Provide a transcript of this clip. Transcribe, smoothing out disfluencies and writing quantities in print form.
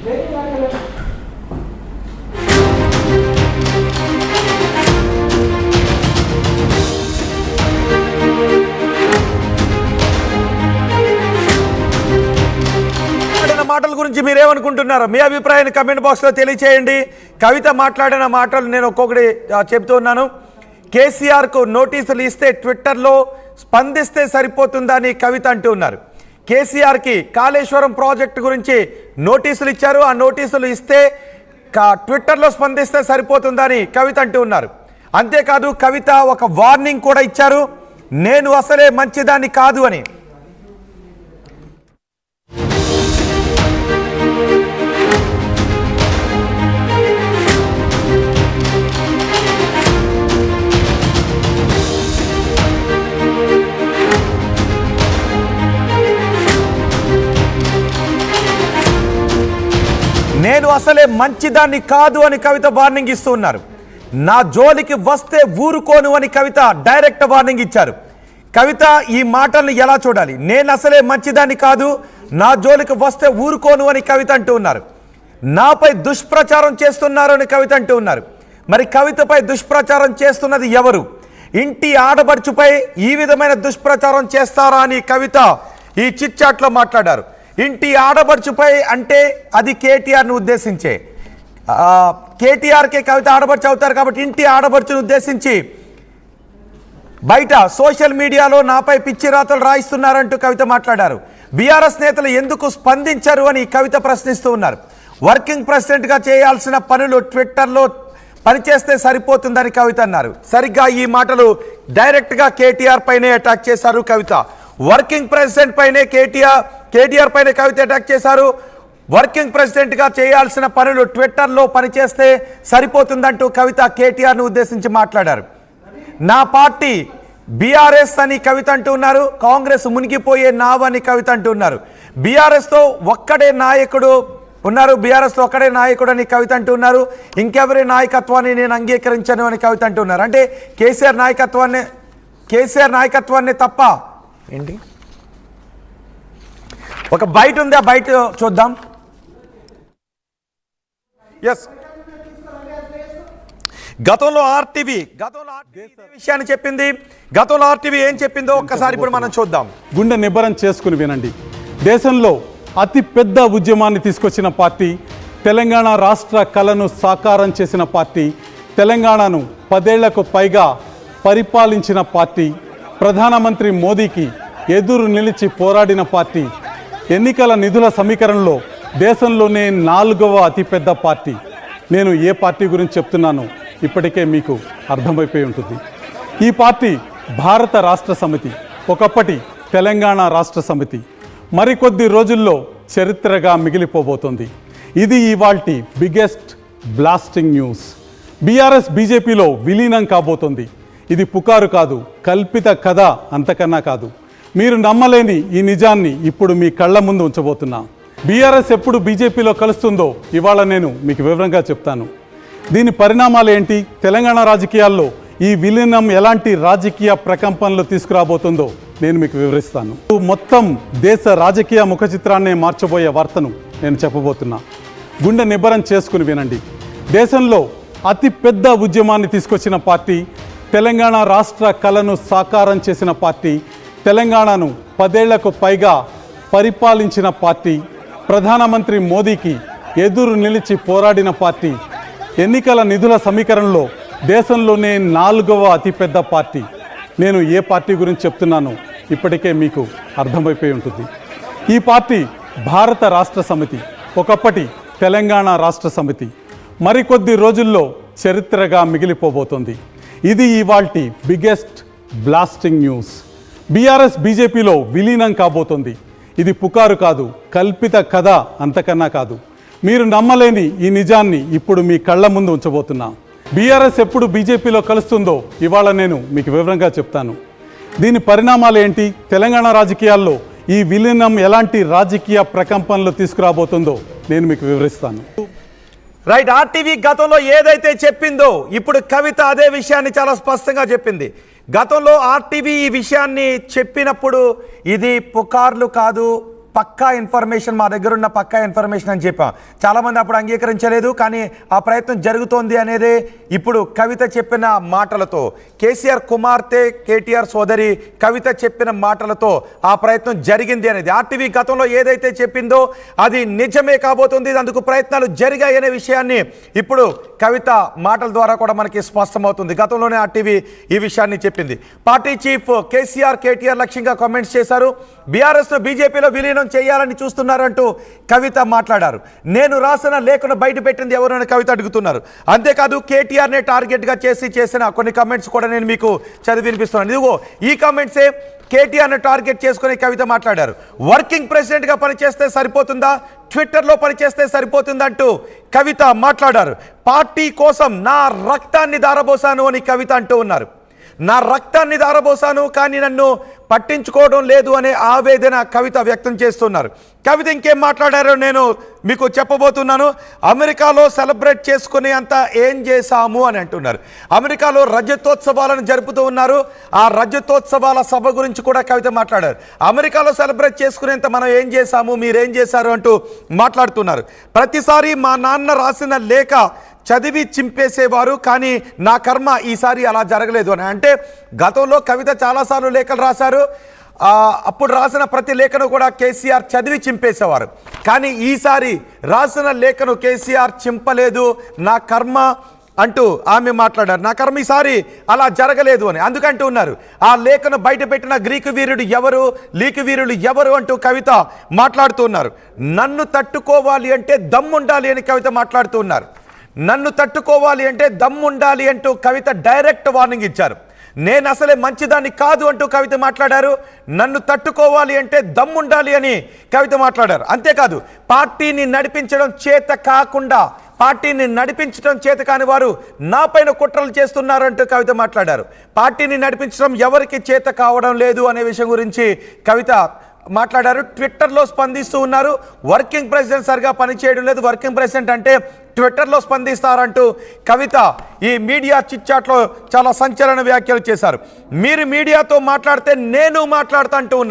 మాటల గురించి మీరేమనుకుంటున్నారు? మీ అభిప్రాయాన్ని కమెంట్ బాక్స్లో తెలియచేయండి. కవిత మాట్లాడిన మాటలు నేను ఒక్కొక్కటి చెప్తూ ఉన్నాను. కేసీఆర్కు నోటీసులు ఇస్తే ట్విట్టర్లో స్పందిస్తే సరిపోతుందని కవిత అంటూ ఉన్నారు. కేసీఆర్కి కాళేశ్వరం ప్రాజెక్టు గురించి నోటీసులు ఇచ్చారు. ఆ నోటీసులు ఇస్తే ట్విట్టర్లో స్పందిస్తే సరిపోతుందని కవిత అంటూ ఉన్నారు. అంతేకాదు కవిత ఒక వార్నింగ్ కూడా ఇచ్చారు, నేను అసలే మంచిదాన్ని కాదు అని. నేను అసలే మంచిదాన్ని కాదు అని కవిత వార్నింగ్ ఇస్తూ ఉన్నారు. నా జోలికి వస్తే ఊరుకోను అని కవిత డైరెక్ట్ వార్నింగ్ ఇచ్చారు. కవిత ఈ మాటలను ఎలా చూడాలి? నేను అసలే మంచిదాన్ని కాదు, నా జోలికి వస్తే ఊరుకోను అని కవిత అంటూ ఉన్నారు. నాపై దుష్ప్రచారం చేస్తున్నారు అని కవిత అంటూ ఉన్నారు. మరి కవితపై దుష్ప్రచారం చేస్తున్నది ఎవరు? ఇంటి ఆడబడుచుపై ఈ విధమైన దుష్ప్రచారం చేస్తారా అని కవిత ఈ చిట్ చాట్లో మాట్లాడారు. ఇంటి ఆడబడుచుపై అంటే అది కేటీఆర్ను ఉద్దేశించే. కేటీఆర్కే కవిత ఆడబడుచు అవుతారు కాబట్టి ఇంటి ఆడబడుచును ఉద్దేశించి బయట సోషల్ మీడియాలో నాపై పిచ్చి రాతలు రాయిస్తున్నారంటూ కవిత మాట్లాడారు. బీఆర్ఎస్ నేతలు ఎందుకు స్పందించరు అని కవిత ప్రశ్నిస్తూ ఉన్నారు. వర్కింగ్ ప్రెసిడెంట్గా చేయాల్సిన పనులు ట్విట్టర్లో పనిచేస్తే సరిపోతుందని కవిత అన్నారు. సరిగ్గా ఈ మాటలు డైరెక్ట్గా కేటీఆర్ పైనే అటాక్ చేశారు కవిత. వర్కింగ్ ప్రెసిడెంట్ పైనే కేటీఆర్ పైన కవిత అటాక్ చేశారు. వర్కింగ్ ప్రెసిడెంట్గా చేయాల్సిన పనులు ట్విట్టర్లో పనిచేస్తే సరిపోతుందంటూ కవిత కేటీఆర్ను ఉద్దేశించి మాట్లాడారు. నా పార్టీ బీఆర్ఎస్ అని కవిత అంటూ ఉన్నారు. కాంగ్రెస్ మునిగిపోయే నావు అని కవిత అంటూ ఉన్నారు. బీఆర్ఎస్తో ఒక్కడే నాయకుడు ఉన్నారు, బీఆర్ఎస్లో ఒక్కడే నాయకుడు అని కవిత అంటూ ఉన్నారు. ఇంకెవరి నాయకత్వాన్ని నేను అంగీకరించను అని కవిత అంటూ ఉన్నారు. అంటే కేసీఆర్ నాయకత్వాన్ని తప్ప ఏంటి? ఒక బయట ఉంది, ఆ బయట చూద్దాం. ఎస్, గతంలో ఆర్టీవీ విషయాన్ని చెప్పింది. గతంలో ఆర్టీవీ ఏం చెప్పిందో ఒక్కసారి ఇప్పుడు మనం చూద్దాం. గుండె నిబ్బరం చేసుకుని వినండి. దేశంలో అతి పెద్ద ఉద్యమాన్ని తీసుకొచ్చిన పార్టీ, తెలంగాణ రాష్ట్ర కళను సాకారం చేసిన పార్టీ, తెలంగాణను 10 ఏళ్లకు పైగా పరిపాలించిన పార్టీ, ప్రధానమంత్రి మోదీకి ఎదురు నిలిచి పోరాడిన పార్టీ, ఎన్నికల నిధుల సమీకరణలో దేశంలోనే 4వ అతిపెద్ద పార్టీ. నేను ఏ పార్టీ గురించి చెప్తున్నానో ఇప్పటికే మీకు అర్థమైపోయి ఉంటుంది. ఈ పార్టీ భారత రాష్ట్ర సమితి, ఒకప్పటి తెలంగాణ రాష్ట్ర సమితి మరికొద్ది రోజుల్లో చరిత్రగా మిగిలిపోబోతోంది. ఇది ఇవాల్టి బిగ్గెస్ట్ బ్లాస్టింగ్ న్యూస్. బీఆర్ఎస్ బీజేపీలో విలీనం కాబోతోంది. ఇది పుకారు కాదు, కల్పిత కథ అంతకన్నా కాదు. మీరు నమ్మలేని ఈ నిజాన్ని ఇప్పుడు మీ కళ్ళ ముందు ఉంచబోతున్నా. బీఆర్ఎస్ ఎప్పుడు బీజేపీలో కలుస్తుందో ఇవాళ నేను మీకు వివరంగా చెప్తాను. దీని పరిణామాలు ఏంటి, తెలంగాణ రాజకీయాల్లో ఈ విలీనం ఎలాంటి రాజకీయ ప్రకంపనలు తీసుకురాబోతుందో నేను మీకు వివరిస్తాను. మొత్తం దేశ రాజకీయ ముఖ చిత్రాన్నే మార్చబోయే వార్తను నేను చెప్పబోతున్నా. గుండె నిబ్బరం చేసుకుని వినండి. దేశంలో అతి పెద్ద ఉద్యమాన్ని తీసుకొచ్చిన పార్టీ, తెలంగాణ రాష్ట్ర కళను సాకారం చేసిన పార్టీ, తెలంగాణను 10 ఏళ్లకు పైగా పరిపాలించిన పార్టీ, ప్రధానమంత్రి మోదీకి ఎదురు నిలిచి పోరాడిన పార్టీ, ఎన్నికల నిధుల సమీకరణలో దేశంలోనే 4వ అతిపెద్ద పార్టీ. నేను ఏ పార్టీ గురించి చెప్తున్నానో ఇప్పటికే మీకు అర్థమైపోయి ఉంటుంది. ఈ పార్టీ భారత రాష్ట్ర సమితి, ఒకప్పటి తెలంగాణ రాష్ట్ర సమితి మరికొద్ది రోజుల్లో చరిత్రగా మిగిలిపోబోతోంది. ఇది ఇవాల్టి బిగ్గెస్ట్ బ్లాస్టింగ్ న్యూస్. బీఆర్ఎస్ బీజేపీలో విలీనం కాబోతోంది. ఇది పుకారు కాదు, కల్పిత కథ అంతకన్నా కాదు. మీరు నమ్మలేని ఈ నిజాన్ని ఇప్పుడు మీ కళ్ళ ముందు ఉంచబోతున్నా. బీఆర్ఎస్ ఎప్పుడు బీజేపీలో కలుస్తుందో ఇవాళ నేను మీకు వివరంగా చెప్తాను. దీని పరిణామాలు ఏంటి, తెలంగాణ రాజకీయాల్లో ఈ విలీనం ఎలాంటి రాజకీయ ప్రకంపనలు తీసుకురాబోతుందో నేను మీకు వివరిస్తాను. రైట్, ఆర్టీవీ గతంలో ఏదైతే చెప్పిందో ఇప్పుడు కవిత అదే విషయాన్ని చాలా స్పష్టంగా చెప్పింది. గతంలో ఆర్టీవీ ఈ విషయాన్ని చెప్పినప్పుడు ఇది పుకార్లు కాదు, పక్కా ఇన్ఫర్మేషన్, మా దగ్గర ఉన్న పక్కా ఇన్ఫర్మేషన్ అని చెప్పాం. చాలామంది అప్పుడు అంగీకరించలేదు, కానీ ఆ ప్రయత్నం జరుగుతోంది అనేదే ఇప్పుడు కవిత చెప్పిన మాటలతో, కేసీఆర్ కుమార్తె కేటీఆర్ సోదరి కవిత చెప్పిన మాటలతో ఆ ప్రయత్నం జరిగింది అనేది. ఆర్టీవీ గతంలో ఏదైతే చెప్పిందో అది నిజమే కాబోతుంది, అందుకు ప్రయత్నాలు జరిగాయి అనే విషయాన్ని ఇప్పుడు కవిత మాటల ద్వారా కూడా మనకి స్పష్టమవుతుంది. గతంలోనే ఆర్టీవీ ఈ విషయాన్ని చెప్పింది. పార్టీ చీఫ్ కేసీఆర్ కేటీఆర్ లక్ష్యంగా కామెంట్స్ చేశారు. బీఆర్ఎస్ను బీజేపీలో విలీనం చేయాలని చూస్తున్నారంటూ కవిత మాట్లాడారు. నేను రాసిన లేఖను బయట పెట్టింది ఎవరు అని కవిత అడుగుతున్నారు. అంతేకాదు కేటీఆర్నే టార్గెట్గా చేసిన కొన్ని కామెంట్స్ కూడా నేను మీకు చదివి వినిపిస్తున్నాను. ఇదిగో ఈ కామెంట్సే కేటీఆర్ని టార్గెట్ చేసుకుని కవిత మాట్లాడారు. వర్కింగ్ ప్రెసిడెంట్గా పనిచేస్తే సరిపోతుందా, ట్విట్టర్లో పనిచేస్తే సరిపోతుందంటూ కవిత మాట్లాడారు. పార్టీ కోసం నా రక్తాన్ని దారబోసాను అని కవిత అంటూ ఉన్నారు. నా రక్తాన్ని దారబోసాను కానీ నన్ను పట్టించుకోవడం లేదు అనే ఆవేదన కవిత వ్యక్తం చేస్తున్నారు. కవిత ఇంకేం మాట్లాడారో నేను మీకు చెప్పబోతున్నాను. అమెరికాలో సెలబ్రేట్ చేసుకునే అంత ఏం చేశాము అని అంటున్నారు. అమెరికాలో రజతోత్సవాలను జరుపుతూ ఉన్నారు. ఆ రజతోత్సవాల సభ గురించి కూడా కవిత మాట్లాడారు. అమెరికాలో సెలబ్రేట్ చేసుకునేంత మనం ఏం చేశాము, మీరేం చేశారు అంటూ మాట్లాడుతున్నారు. ప్రతిసారి మా నాన్న రాసిన లేఖ చదివి చింపేసేవారు, కానీ నా కర్మ ఈసారి అలా జరగలేదు అని. అంటే గతంలో కవిత చాలాసార్లు లేఖలు రాశారు. అప్పుడు రాసిన ప్రతి లేఖను కూడా కేసీఆర్ చదివి చింపేసేవారు. కానీ ఈసారి రాసిన లేఖను కేసీఆర్ చింపలేదు, నా కర్మ అంటూ ఆమె మాట్లాడారు. నా కర్మ ఈసారి అలా జరగలేదు అని అందుకంటూ ఉన్నారు. ఆ లేఖను బయట పెట్టిన గ్రీకు వీరుడు ఎవరు, లీకు వీరులు ఎవరు అంటూ కవిత మాట్లాడుతూ ఉన్నారు. నన్ను తట్టుకోవాలి అంటే దమ్ముండాలి అని కవిత మాట్లాడుతూ ఉన్నారు. నన్ను తట్టుకోవాలి అంటే దమ్ముండాలి అంటూ కవిత డైరెక్ట్ వార్నింగ్ ఇచ్చారు. నేను అసలే మంచిదాన్ని కాదు అంటూ కవిత మాట్లాడారు. నన్ను తట్టుకోవాలి అంటే దమ్ముండాలి అని కవిత మాట్లాడారు. అంతేకాదు పార్టీని నడిపించడం చేత కాకుండా, పార్టీని నడిపించడం చేత కాని వారు నా పైన కుట్రలు చేస్తున్నారంటూ కవిత మాట్లాడారు. పార్టీని నడిపించడం ఎవరికి చేత కావడం లేదు అనే విషయం గురించి కవిత మాట్లాడారు. ట్విట్టర్లో స్పందిస్తూ ఉన్నారు. వర్కింగ్ ప్రెసిడెంట్ సరిగా పనిచేయడం లేదు, వర్కింగ్ ప్రెసిడెంట్ అంటే ట్విట్టర్లో స్పందిస్తారంటూ కవిత ఈ మీడియా చిట్చాట్లో చాలా సంచలన వ్యాఖ్యలు చేశారు. మీరు మీడియాతో మాట్లాడితే నేను మాట్లాడుతా అంటూ ఉన్నారు.